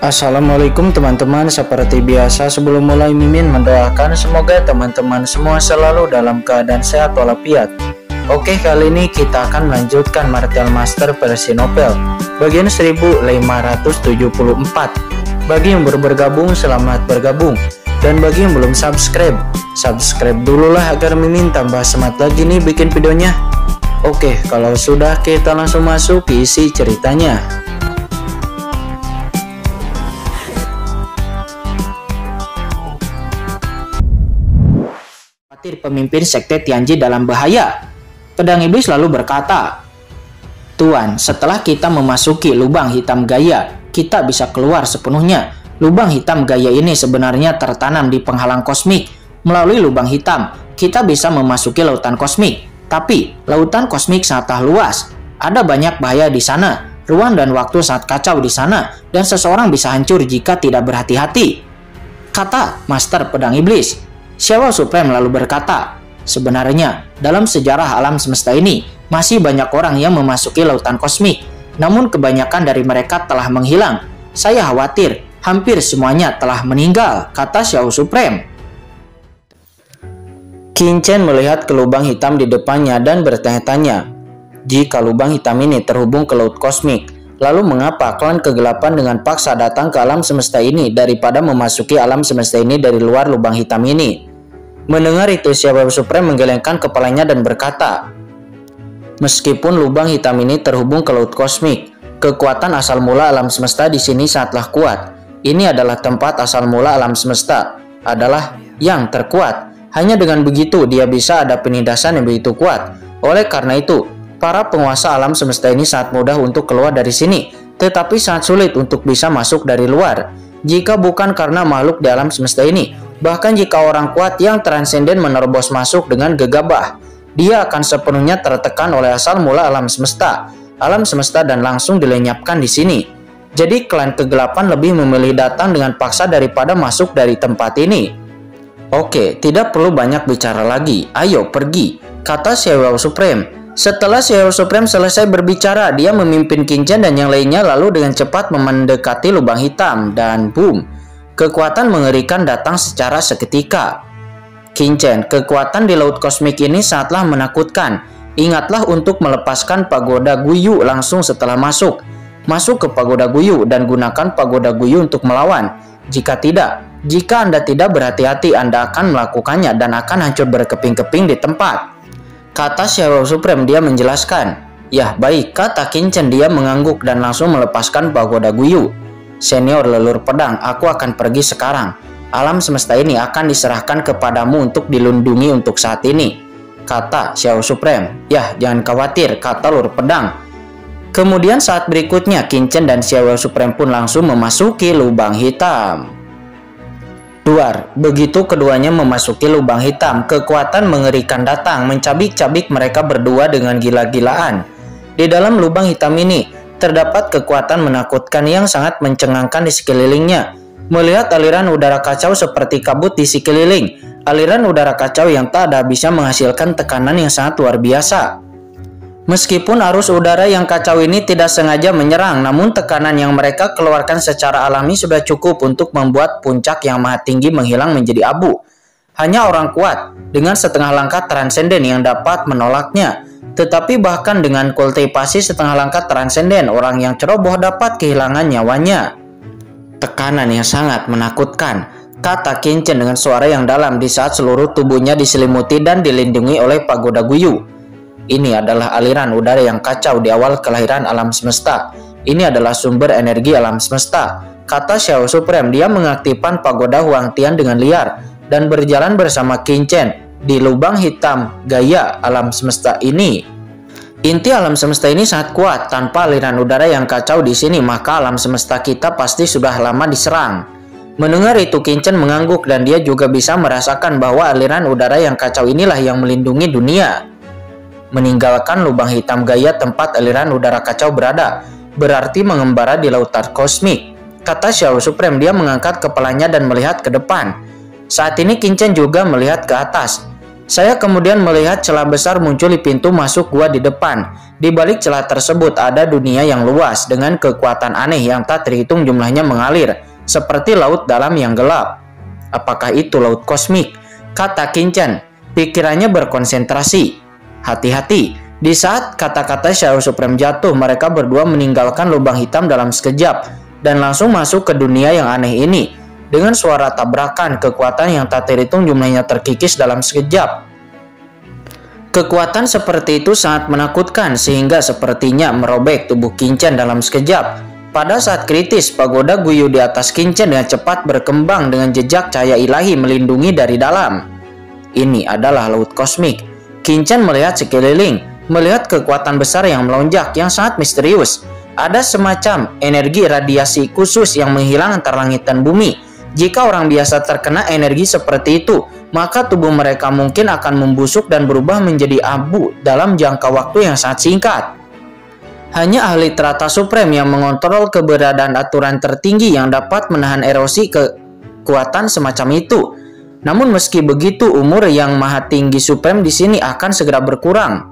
Assalamualaikum teman-teman, seperti biasa sebelum mulai Mimin mendoakan semoga teman-teman semua selalu dalam keadaan sehat walafiat. Oke, kali ini kita akan melanjutkan Martial Master versi novel bagian 1574. Bagi yang baru bergabung, selamat bergabung. Dan bagi yang belum subscribe dulu lah agar Mimin tambah semangat lagi nih bikin videonya. Oke, kalau sudah kita langsung masuk ke isi ceritanya. Pemimpin sekte Tianji dalam bahaya. Pedang iblis lalu berkata, "Tuan, setelah kita memasuki lubang hitam Gaia, kita bisa keluar sepenuhnya. Lubang hitam Gaia ini sebenarnya tertanam di penghalang kosmik. Melalui lubang hitam, kita bisa memasuki lautan kosmik. Tapi, lautan kosmik sangatlah luas. Ada banyak bahaya di sana. Ruang dan waktu sangat kacau di sana, dan seseorang bisa hancur jika tidak berhati-hati," kata Master Pedang Iblis. Xiao Supreme lalu berkata, "Sebenarnya, dalam sejarah alam semesta ini, masih banyak orang yang memasuki lautan kosmik. Namun kebanyakan dari mereka telah menghilang. Saya khawatir, hampir semuanya telah meninggal," kata Xiao Supreme. Qin Chen melihat ke lubang hitam di depannya dan bertanya-tanya, jika lubang hitam ini terhubung ke laut kosmik, lalu mengapa klan kegelapan dengan paksa datang ke alam semesta ini daripada memasuki alam semesta ini dari luar lubang hitam ini? Mendengar itu, Xiao Supreme menggelengkan kepalanya dan berkata, "Meskipun lubang hitam ini terhubung ke laut kosmik, kekuatan asal mula alam semesta di sini sangatlah kuat. Ini adalah tempat asal mula alam semesta, adalah yang terkuat. Hanya dengan begitu dia bisa ada penindasan yang begitu kuat. Oleh karena itu, para penguasa alam semesta ini sangat mudah untuk keluar dari sini, tetapi sangat sulit untuk bisa masuk dari luar. Jika bukan karena makhluk di alam semesta ini, bahkan jika orang kuat yang transenden menerobos masuk dengan gegabah, dia akan sepenuhnya tertekan oleh asal mula alam semesta dan langsung dilenyapkan di sini. Jadi klan kegelapan lebih memilih datang dengan paksa daripada masuk dari tempat ini." "Oke, tidak perlu banyak bicara lagi. Ayo pergi," kata Xiao Supreme. Setelah Xiao Supreme selesai berbicara, dia memimpin Qin Chen dan yang lainnya lalu dengan cepat mendekati lubang hitam dan boom, kekuatan mengerikan datang secara seketika. "Qin Chen, kekuatan di laut kosmik ini sangatlah menakutkan. Ingatlah untuk melepaskan pagoda Guyu langsung setelah masuk. Masuk ke pagoda Guyu dan gunakan pagoda Guyu untuk melawan. Jika Anda tidak berhati-hati, Anda akan melakukannya dan akan hancur berkeping-keping di tempat," kata Xiao Supreme. Dia menjelaskan. "Ya, baik," kata Qin Chen. Dia mengangguk dan langsung melepaskan pagoda Guyu. "Senior lelur pedang, aku akan pergi sekarang. Alam semesta ini akan diserahkan kepadamu untuk dilindungi untuk saat ini," kata Xiao Supreme. "Ya, jangan khawatir," kata lelur pedang. Kemudian saat berikutnya, Qin Chen dan Xiao Supreme pun langsung memasuki lubang hitam. Begitu keduanya memasuki lubang hitam, kekuatan mengerikan datang mencabik-cabik mereka berdua dengan gila-gilaan. Di dalam lubang hitam ini, terdapat kekuatan menakutkan yang sangat mencengangkan di sekelilingnya. Melihat aliran udara kacau seperti kabut di sekeliling, aliran udara kacau yang tak ada bisa menghasilkan tekanan yang sangat luar biasa. Meskipun arus udara yang kacau ini tidak sengaja menyerang, namun tekanan yang mereka keluarkan secara alami sudah cukup untuk membuat puncak yang maha tinggi menghilang menjadi abu. Hanya orang kuat dengan setengah langkah transenden yang dapat menolaknya. Tetapi bahkan dengan kultivasi setengah langkah transenden, orang yang ceroboh dapat kehilangan nyawanya. "Tekanan yang sangat menakutkan," kata Qin Chen dengan suara yang dalam di saat seluruh tubuhnya diselimuti dan dilindungi oleh pagoda Guyu. "Ini adalah aliran udara yang kacau di awal kelahiran alam semesta. Ini adalah sumber energi alam semesta," kata Xiao Supreme. Dia mengaktifkan pagoda Huang Tian dengan liar dan berjalan bersama Qin Chen di lubang hitam Gaia alam semesta ini. Inti alam semesta ini sangat kuat. Tanpa aliran udara yang kacau di sini, maka alam semesta kita pasti sudah lama diserang. Mendengar itu, Qin Chen mengangguk dan dia juga bisa merasakan bahwa aliran udara yang kacau inilah yang melindungi dunia. Meninggalkan lubang hitam Gaia tempat aliran udara kacau berada, berarti mengembara di lautan kosmik, kata Xiao Supreme. Dia mengangkat kepalanya dan melihat ke depan. Saat ini Qin Chen juga melihat ke atas. Saya kemudian melihat celah besar muncul di pintu masuk gua di depan. Di balik celah tersebut ada dunia yang luas dengan kekuatan aneh yang tak terhitung jumlahnya mengalir, seperti laut dalam yang gelap. Apakah itu laut kosmik? Kata Qin-Chen. Pikirannya berkonsentrasi. Hati-hati. Di saat kata-kata Shadow Supreme jatuh, mereka berdua meninggalkan lubang hitam dalam sekejap dan langsung masuk ke dunia yang aneh ini. Dengan suara tabrakan, kekuatan yang tak terhitung jumlahnya terkikis dalam sekejap. Kekuatan seperti itu sangat menakutkan sehingga sepertinya merobek tubuh Qin-Chen dalam sekejap. Pada saat kritis, pagoda Guyu di atas Qin-Chen dengan cepat berkembang dengan jejak cahaya ilahi melindungi dari dalam. Ini adalah laut kosmik. Qin-Chen melihat sekeliling, melihat kekuatan besar yang melonjak yang sangat misterius. Ada semacam energi radiasi khusus yang menghilang antara langit dan bumi. Jika orang biasa terkena energi seperti itu, maka tubuh mereka mungkin akan membusuk dan berubah menjadi abu dalam jangka waktu yang sangat singkat. Hanya ahli Trata Supreme yang mengontrol keberadaan aturan tertinggi yang dapat menahan erosi kekuatan semacam itu. Namun meski begitu, umur yang maha tinggi Supreme di sini akan segera berkurang.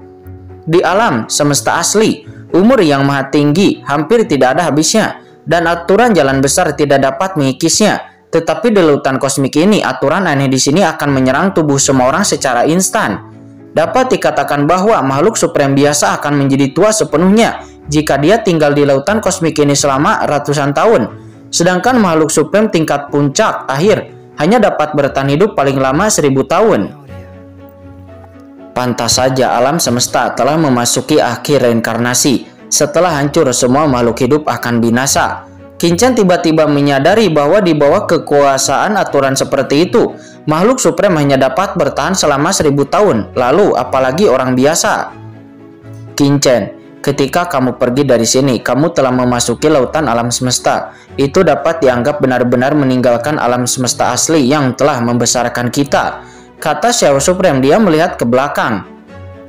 Di alam semesta asli, umur yang maha tinggi hampir tidak ada habisnya, dan aturan jalan besar tidak dapat mengikisnya. Tetapi di lautan kosmik ini, aturan aneh di sini akan menyerang tubuh semua orang secara instan. Dapat dikatakan bahwa makhluk supreme biasa akan menjadi tua sepenuhnya jika dia tinggal di lautan kosmik ini selama ratusan tahun. Sedangkan makhluk supreme tingkat puncak akhir hanya dapat bertahan hidup paling lama 1000 tahun. Pantas saja alam semesta telah memasuki akhir reinkarnasi. Setelah hancur, semua makhluk hidup akan binasa. Qin-Chen tiba-tiba menyadari bahwa di bawah kekuasaan aturan seperti itu, makhluk supreme hanya dapat bertahan selama 1000 tahun, lalu apalagi orang biasa. Qin-Chen, ketika kamu pergi dari sini, kamu telah memasuki lautan alam semesta. Itu dapat dianggap benar-benar meninggalkan alam semesta asli yang telah membesarkan kita. Kata Shadow Supreme, dia melihat ke belakang.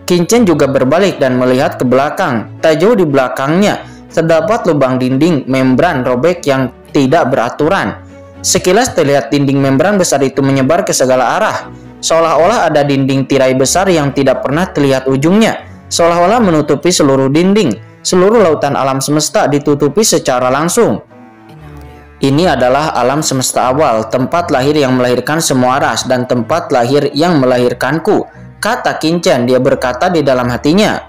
Qin-Chen juga berbalik dan melihat ke belakang. Tak jauh di belakangnya, terdapat lubang dinding membran robek yang tidak beraturan. Sekilas terlihat dinding membran besar itu menyebar ke segala arah, seolah-olah ada dinding tirai besar yang tidak pernah terlihat ujungnya, seolah-olah menutupi seluruh dinding. Seluruh lautan alam semesta ditutupi secara langsung. Ini adalah alam semesta awal, tempat lahir yang melahirkan semua ras dan tempat lahir yang melahirkanku, kata Qin-Chen. Dia berkata di dalam hatinya.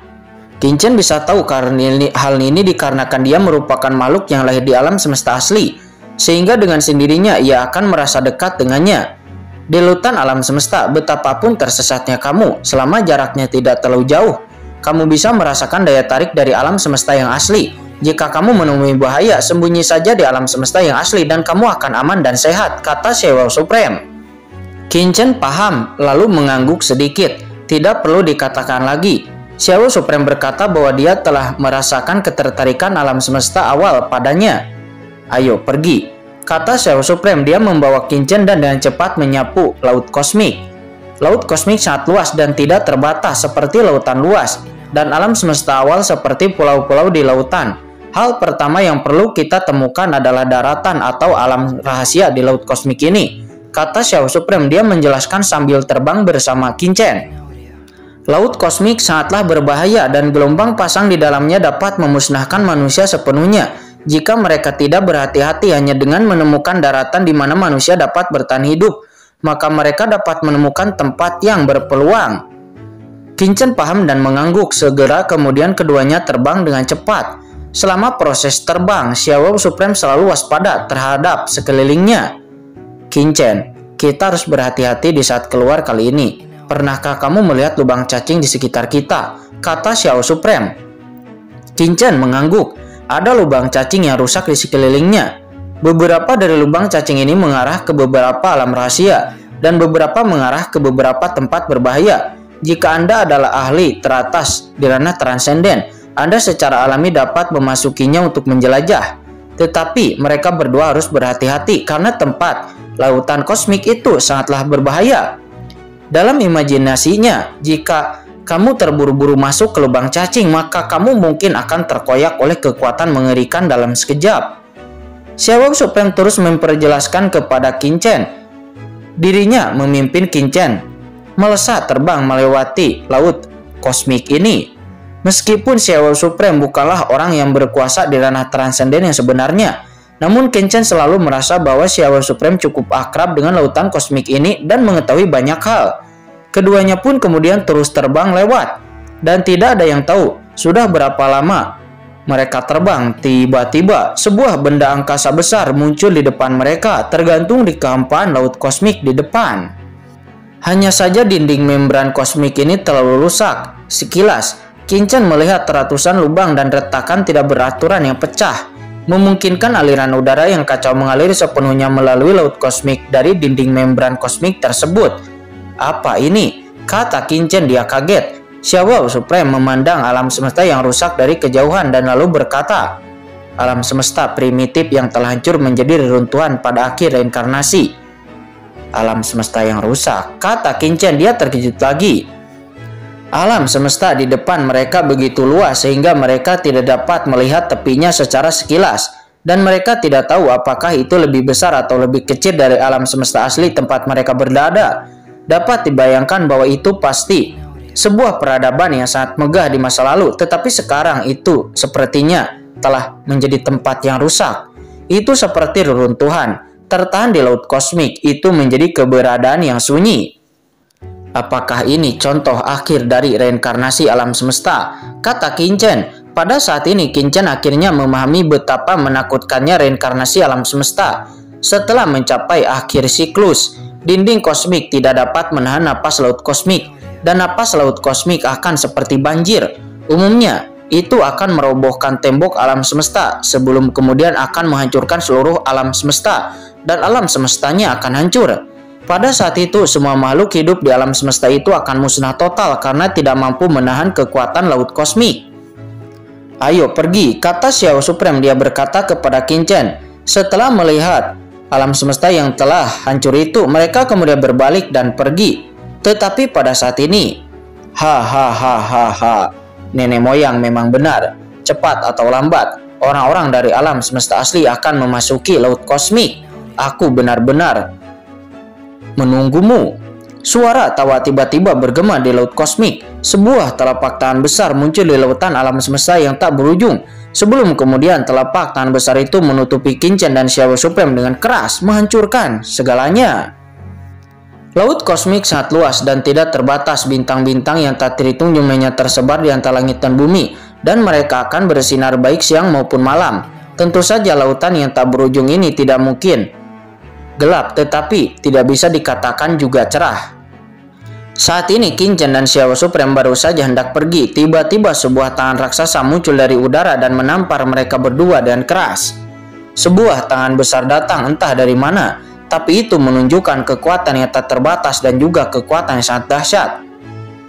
Qin-Chen bisa tahu karena hal ini dikarenakan dia merupakan makhluk yang lahir di alam semesta asli, sehingga dengan sendirinya ia akan merasa dekat dengannya. Di lautan alam semesta, betapapun tersesatnya kamu, selama jaraknya tidak terlalu jauh, kamu bisa merasakan daya tarik dari alam semesta yang asli. Jika kamu menemui bahaya, sembunyi saja di alam semesta yang asli dan kamu akan aman dan sehat, kata Shadow Supreme. Qin-Chen paham, lalu mengangguk sedikit. Tidak perlu dikatakan lagi. Shadow Supreme berkata bahwa dia telah merasakan ketertarikan alam semesta awal padanya. Ayo pergi, kata Shadow Supreme. Dia membawa Qin-Chen dan dengan cepat menyapu laut kosmik. Laut kosmik sangat luas dan tidak terbatas seperti lautan luas, dan alam semesta awal seperti pulau-pulau di lautan. Hal pertama yang perlu kita temukan adalah daratan atau alam rahasia di laut kosmik ini, kata Shadow Supreme. Dia menjelaskan sambil terbang bersama Qin-Chen. Laut kosmik sangatlah berbahaya dan gelombang pasang di dalamnya dapat memusnahkan manusia sepenuhnya jika mereka tidak berhati-hati. Hanya dengan menemukan daratan di mana manusia dapat bertahan hidup, maka mereka dapat menemukan tempat yang berpeluang. Qin-Chen paham dan mengangguk. Segera kemudian keduanya terbang dengan cepat. Selama proses terbang, Shadow Supreme selalu waspada terhadap sekelilingnya. Qin-Chen, kita harus berhati-hati di saat keluar kali ini. Pernahkah kamu melihat lubang cacing di sekitar kita? Kata Shadow Supreme. Qin-Chen mengangguk. Ada lubang cacing yang rusak di sekelilingnya. Beberapa dari lubang cacing ini mengarah ke beberapa alam rahasia, dan beberapa mengarah ke beberapa tempat berbahaya. Jika Anda adalah ahli teratas di ranah transenden, Anda secara alami dapat memasukinya untuk menjelajah. Tetapi mereka berdua harus berhati-hati karena tempat lautan kosmik itu sangatlah berbahaya. Dalam imajinasinya, jika kamu terburu-buru masuk ke lubang cacing, maka kamu mungkin akan terkoyak oleh kekuatan mengerikan dalam sekejap. Shadow Supreme terus memperjelaskan kepada Qin-Chen. Dirinya memimpin Qin-Chen melesat terbang melewati laut kosmik ini. Meskipun Xiao Supreme bukanlah orang yang berkuasa di ranah transenden yang sebenarnya, namun Qin Chen selalu merasa bahwa Xiao Supreme cukup akrab dengan lautan kosmik ini dan mengetahui banyak hal. Keduanya pun kemudian terus terbang lewat, dan tidak ada yang tahu sudah berapa lama mereka terbang. Tiba-tiba sebuah benda angkasa besar muncul di depan mereka, tergantung di kehampaan laut kosmik di depan. Hanya saja dinding membran kosmik ini terlalu rusak. Sekilas Qin Chen melihat ratusan lubang dan retakan tidak beraturan yang pecah, memungkinkan aliran udara yang kacau mengalir sepenuhnya melalui laut kosmik dari dinding membran kosmik tersebut. Apa ini? Kata Qin Chen, dia kaget. Xiao Supreme memandang alam semesta yang rusak dari kejauhan dan lalu berkata, alam semesta primitif yang telah hancur menjadi reruntuhan pada akhir reinkarnasi. Alam semesta yang rusak, kata Qin Chen, dia terkejut lagi. Alam semesta di depan mereka begitu luas sehingga mereka tidak dapat melihat tepinya secara sekilas, dan mereka tidak tahu apakah itu lebih besar atau lebih kecil dari alam semesta asli tempat mereka berada. Dapat dibayangkan bahwa itu pasti sebuah peradaban yang sangat megah di masa lalu, tetapi sekarang itu sepertinya telah menjadi tempat yang rusak. Itu seperti reruntuhan, tertahan di laut kosmik, itu menjadi keberadaan yang sunyi. Apakah ini contoh akhir dari reinkarnasi alam semesta? Kata Qin Chen. Pada saat ini Qin Chen akhirnya memahami betapa menakutkannya reinkarnasi alam semesta. Setelah mencapai akhir siklus, dinding kosmik tidak dapat menahan napas laut kosmik, dan napas laut kosmik akan seperti banjir. Umumnya, itu akan merobohkan tembok alam semesta sebelum kemudian akan menghancurkan seluruh alam semesta, dan alam semestanya akan hancur. Pada saat itu, semua makhluk hidup di alam semesta itu akan musnah total karena tidak mampu menahan kekuatan laut kosmik. Ayo pergi, kata Xiao Supreme, dia berkata kepada Qin Chen. Setelah melihat alam semesta yang telah hancur itu, mereka kemudian berbalik dan pergi. Tetapi pada saat ini, nenek moyang memang benar. Cepat atau lambat, orang-orang dari alam semesta asli akan memasuki laut kosmik. Aku benar-benar menunggumu. Suara tawa tiba-tiba bergema di laut kosmik. Sebuah telapak tangan besar muncul di lautan alam semesta yang tak berujung. Sebelum kemudian telapak tangan besar itu menutupi Qin Chen dan Xiao Supreme dengan keras, menghancurkan segalanya. Laut kosmik sangat luas dan tidak terbatas. Bintang-bintang yang tak terhitung jumlahnya tersebar di antara langit dan bumi, dan mereka akan bersinar baik siang maupun malam. Tentu saja lautan yang tak berujung ini tidak mungkin gelap, tetapi tidak bisa dikatakan juga cerah. Saat ini Qin Chen dan Xiao Supreme baru saja hendak pergi. Tiba-tiba sebuah tangan raksasa muncul dari udara dan menampar mereka berdua dengan keras. Sebuah tangan besar datang entah dari mana, tapi itu menunjukkan kekuatan yang tak terbatas dan juga kekuatan yang sangat dahsyat.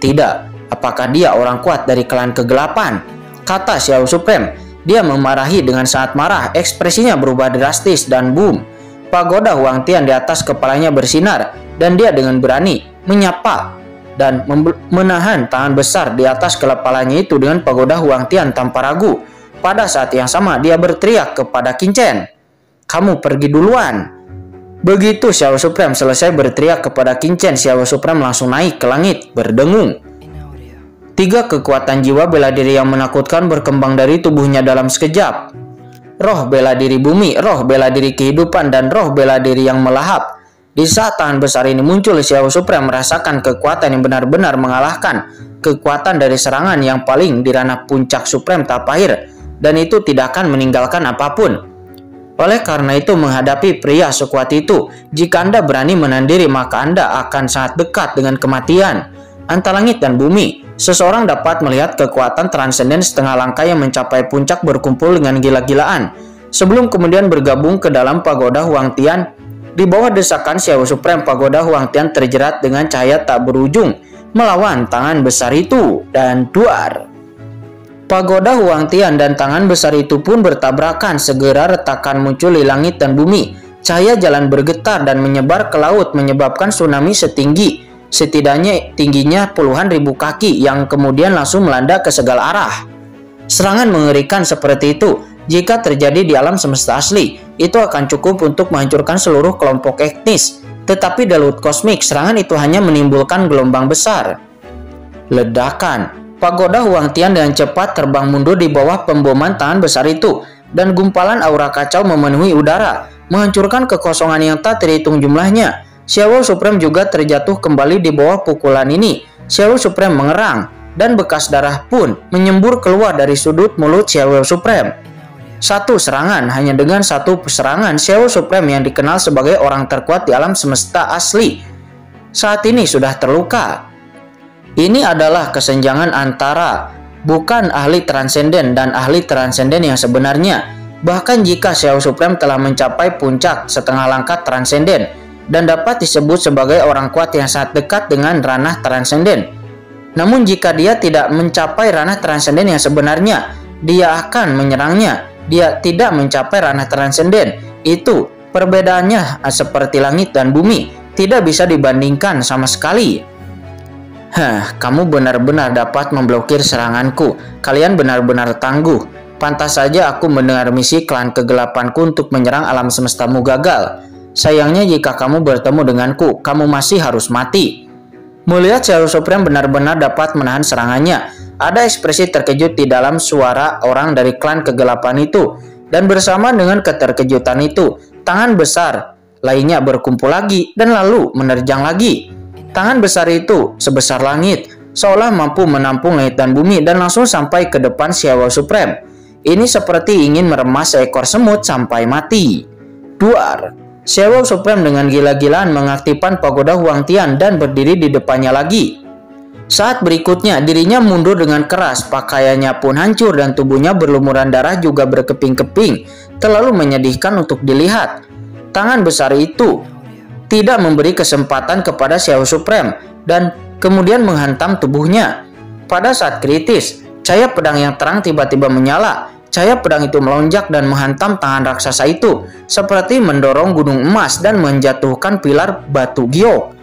Tidak, apakah dia orang kuat dari klan kegelapan? Kata Xiao Supreme. Dia memarahi dengan sangat marah, ekspresinya berubah drastis dan boom. Pagoda Huang Tian di atas kepalanya bersinar, dan dia dengan berani menyapa dan menahan tangan besar di atas kepalanya itu dengan pagoda Huang Tian tanpa ragu. Pada saat yang sama dia berteriak kepada Qin Chen, "Kamu pergi duluan." Begitu Xiao Supreme selesai berteriak kepada Qin Chen, Xiao Supreme langsung naik ke langit berdengung. 3 kekuatan jiwa bela diri yang menakutkan berkembang dari tubuhnya dalam sekejap. Roh bela diri bumi, roh bela diri kehidupan, dan roh bela diri yang melahap. Di saat tangan besar ini muncul, Xiao Supreme merasakan kekuatan yang benar-benar mengalahkan kekuatan dari serangan yang paling di ranah puncak Supreme Tapair, dan itu tidak akan meninggalkan apapun. Oleh karena itu, menghadapi pria sekuat itu, jika Anda berani menahan diri, maka Anda akan sangat dekat dengan kematian. Antara langit dan bumi, seseorang dapat melihat kekuatan transenden setengah langkah yang mencapai puncak berkumpul dengan gila-gilaan, sebelum kemudian bergabung ke dalam pagoda Huang Tian. Di bawah desakan Xiao Supreme, pagoda Huang Tian terjerat dengan cahaya tak berujung melawan tangan besar itu, dan duar. Pagoda Huang Tian dan tangan besar itu pun bertabrakan. Segera retakan muncul di langit dan bumi. Cahaya jalan bergetar dan menyebar ke laut, menyebabkan tsunami setidaknya tingginya puluhan ribu kaki yang kemudian langsung melanda ke segala arah. Serangan mengerikan seperti itu, jika terjadi di alam semesta asli, itu akan cukup untuk menghancurkan seluruh kelompok etnis. Tetapi di laut kosmik, serangan itu hanya menimbulkan gelombang besar. Ledakan. Pagoda Huang Tian dengan cepat terbang mundur di bawah pemboman tangan besar itu, dan gumpalan aura kacau memenuhi udara, menghancurkan kekosongan yang tak terhitung jumlahnya. Xiao Supreme juga terjatuh kembali di bawah pukulan ini. Xiao Supreme mengerang, dan bekas darah pun menyembur keluar dari sudut mulut Xiao Supreme. Satu serangan, hanya dengan satu serangan, Xiao Supreme yang dikenal sebagai orang terkuat di alam semesta asli saat ini sudah terluka. Ini adalah kesenjangan antara bukan ahli transenden dan ahli transenden yang sebenarnya. Bahkan jika Xiao Supreme telah mencapai puncak setengah langkah transenden dan dapat disebut sebagai orang kuat yang sangat dekat dengan ranah transenden, namun jika dia tidak mencapai ranah transenden yang sebenarnya, dia akan menyerangnya. Dia tidak mencapai ranah transenden. Itu perbedaannya seperti langit dan bumi, tidak bisa dibandingkan sama sekali. Kamu benar-benar dapat memblokir seranganku. Kalian benar-benar tangguh. Pantas saja aku mendengar misi klan kegelapanku untuk menyerang alam semestamu gagal. Sayangnya jika kamu bertemu denganku, kamu masih harus mati. Melihat Xiao Supreme benar-benar dapat menahan serangannya, ada ekspresi terkejut di dalam suara orang dari klan kegelapan itu, dan bersama dengan keterkejutan itu, tangan besar lainnya berkumpul lagi dan lalu menerjang lagi. Tangan besar itu sebesar langit, seolah mampu menampung langit dan bumi dan langsung sampai ke depan Xiao Supreme. Ini seperti ingin meremas seekor semut sampai mati. Duar. Xiao Supreme dengan gila-gilaan mengaktifkan pagoda Huang Tian dan berdiri di depannya lagi. Saat berikutnya, dirinya mundur dengan keras, pakaiannya pun hancur dan tubuhnya berlumuran darah juga berkeping-keping, terlalu menyedihkan untuk dilihat. Tangan besar itu tidak memberi kesempatan kepada Xiao Supreme dan kemudian menghantam tubuhnya. Pada saat kritis, cahaya pedang yang terang tiba-tiba menyala. Cahaya pedang itu melonjak dan menghantam tangan raksasa itu, seperti mendorong gunung emas dan menjatuhkan pilar batu giok.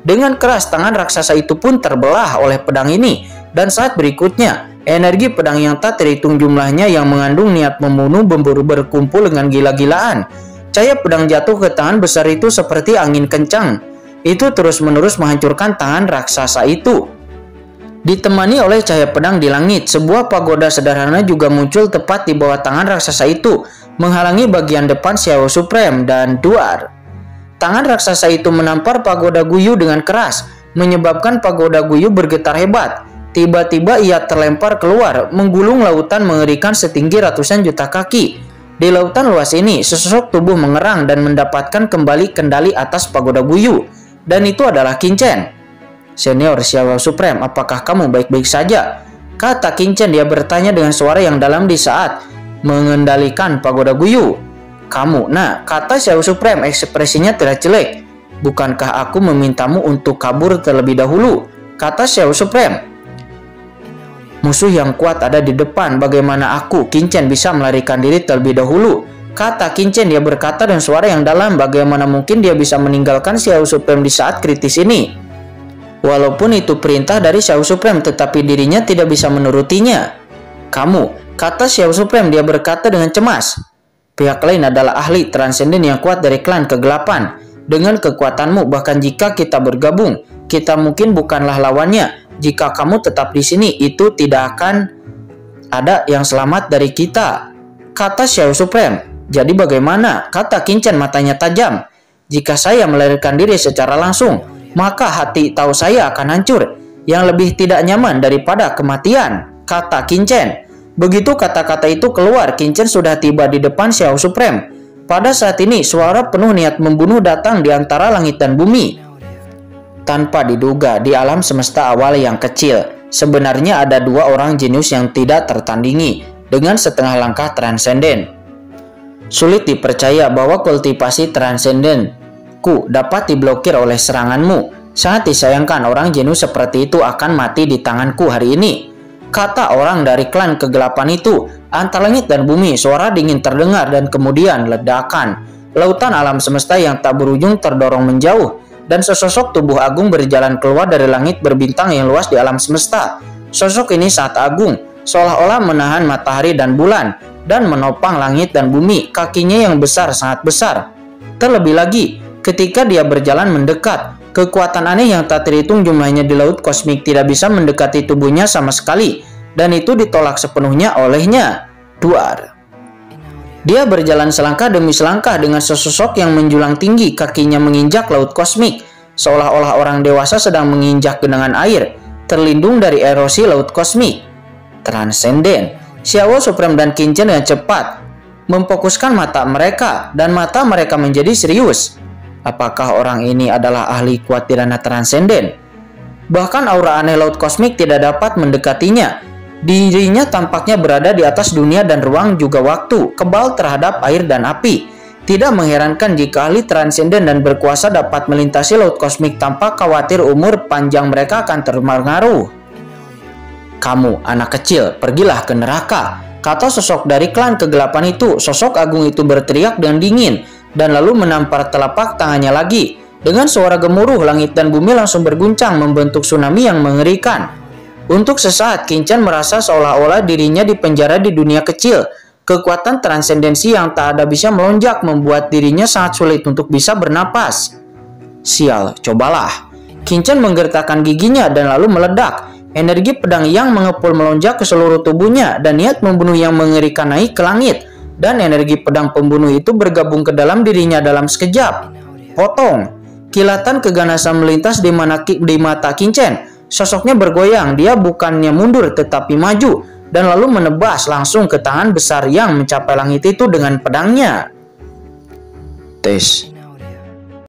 Dengan keras, tangan raksasa itu pun terbelah oleh pedang ini, dan saat berikutnya, energi pedang yang tak terhitung jumlahnya yang mengandung niat membunuh berkumpul dengan gila-gilaan. Cahaya pedang jatuh ke tangan besar itu seperti angin kencang. Itu terus-menerus menghancurkan tangan raksasa itu. Ditemani oleh cahaya pedang di langit, sebuah pagoda sederhana juga muncul tepat di bawah tangan raksasa itu, menghalangi bagian depan Xiao Supreme dan Duar. Tangan raksasa itu menampar pagoda Guyu dengan keras, menyebabkan pagoda Guyu bergetar hebat. Tiba-tiba ia terlempar keluar, menggulung lautan mengerikan setinggi ratusan juta kaki. Di lautan luas ini, sesosok tubuh mengerang dan mendapatkan kembali kendali atas pagoda Guyu. Dan itu adalah Qin Chen. Senior Xiao Supreme, apakah kamu baik-baik saja? Kata Qin Chen, dia bertanya dengan suara yang dalam di saat mengendalikan pagoda Guyu. Kamu, kata Xiao Supreme, ekspresinya tidak jelek. Bukankah aku memintamu untuk kabur terlebih dahulu? Kata Xiao Supreme. Musuh yang kuat ada di depan, bagaimana aku, Qin Chen, bisa melarikan diri terlebih dahulu? Kata Qin Chen, dia berkata dengan suara yang dalam, bagaimana mungkin dia bisa meninggalkan Xiao Supreme di saat kritis ini? Walaupun itu perintah dari Xiao Supreme, tetapi dirinya tidak bisa menurutinya. Kamu, kata Xiao Supreme, dia berkata dengan cemas. Pihak lain adalah ahli transenden yang kuat dari klan kegelapan. Dengan kekuatanmu, bahkan jika kita bergabung, kita mungkin bukanlah lawannya. Jika kamu tetap di sini, itu tidak akan ada yang selamat dari kita. Kata Xiao Supreme. Jadi bagaimana? Kata Qin Chen, matanya tajam. Jika saya melarikan diri secara langsung, maka hati tahu saya akan hancur, yang lebih tidak nyaman daripada kematian, kata Qin Chen. Begitu kata-kata itu keluar, Qin Chen sudah tiba di depan Xiao Supreme. Pada saat ini, suara penuh niat membunuh datang di antara langit dan bumi. Tanpa diduga, di alam semesta awal yang kecil, sebenarnya ada dua orang jenius yang tidak tertandingi, dengan setengah langkah transenden. Sulit dipercaya bahwa kultivasi transendenku dapat diblokir oleh seranganmu. Sangat disayangkan orang jenius seperti itu akan mati di tanganku hari ini, kata orang dari klan kegelapan itu. Antara langit dan bumi, suara dingin terdengar dan kemudian ledakan. Lautan alam semesta yang tak berujung terdorong menjauh, dan sesosok tubuh agung berjalan keluar dari langit berbintang yang luas di alam semesta. Sosok ini sangat agung, seolah-olah menahan matahari dan bulan, dan menopang langit dan bumi. Kakinya yang besar sangat besar. Terlebih lagi, Ketika dia berjalan mendekat, kekuatan aneh yang tak terhitung jumlahnya di laut kosmik tidak bisa mendekati tubuhnya sama sekali, dan itu ditolak sepenuhnya olehnya. Duar. Dia berjalan selangkah demi selangkah dengan sesosok yang menjulang tinggi, kakinya menginjak laut kosmik, seolah-olah orang dewasa sedang menginjak genangan air, terlindung dari erosi laut kosmik. Transenden. Xiao Supreme dan Qin Chen dengan cepat memfokuskan mata mereka, dan mata mereka menjadi serius. Apakah orang ini adalah ahli kuat tirana transenden? Bahkan aura aneh laut kosmik tidak dapat mendekatinya. Dirinya tampaknya berada di atas dunia dan ruang juga waktu, kebal terhadap air dan api. Tidak mengherankan jika ahli transenden dan berkuasa dapat melintasi laut kosmik tanpa khawatir umur panjang mereka akan terpengaruh. Kamu, anak kecil, pergilah ke neraka, kata sosok dari klan kegelapan itu. Sosok agung itu berteriak dengan dingin, dan lalu menampar telapak tangannya lagi. Dengan suara gemuruh, langit dan bumi langsung berguncang membentuk tsunami yang mengerikan. Untuk sesaat, Qin Chen merasa seolah-olah dirinya dipenjara di dunia kecil. Kekuatan transendensi yang tak ada bisa melonjak membuat dirinya sangat sulit untuk bisa bernapas. Sial, cobalah. Qin Chen menggertakkan giginya dan lalu meledak. Energi pedang yang mengepul melonjak ke seluruh tubuhnya, dan niat membunuh yang mengerikan naik ke langit. Dan energi pedang pembunuh itu bergabung ke dalam dirinya dalam sekejap. Potong. Kilatan keganasan melintas di mata Qin Chen. Sosoknya bergoyang, dia bukannya mundur tetapi maju, dan lalu menebas langsung ke tangan besar yang mencapai langit itu dengan pedangnya. Tes.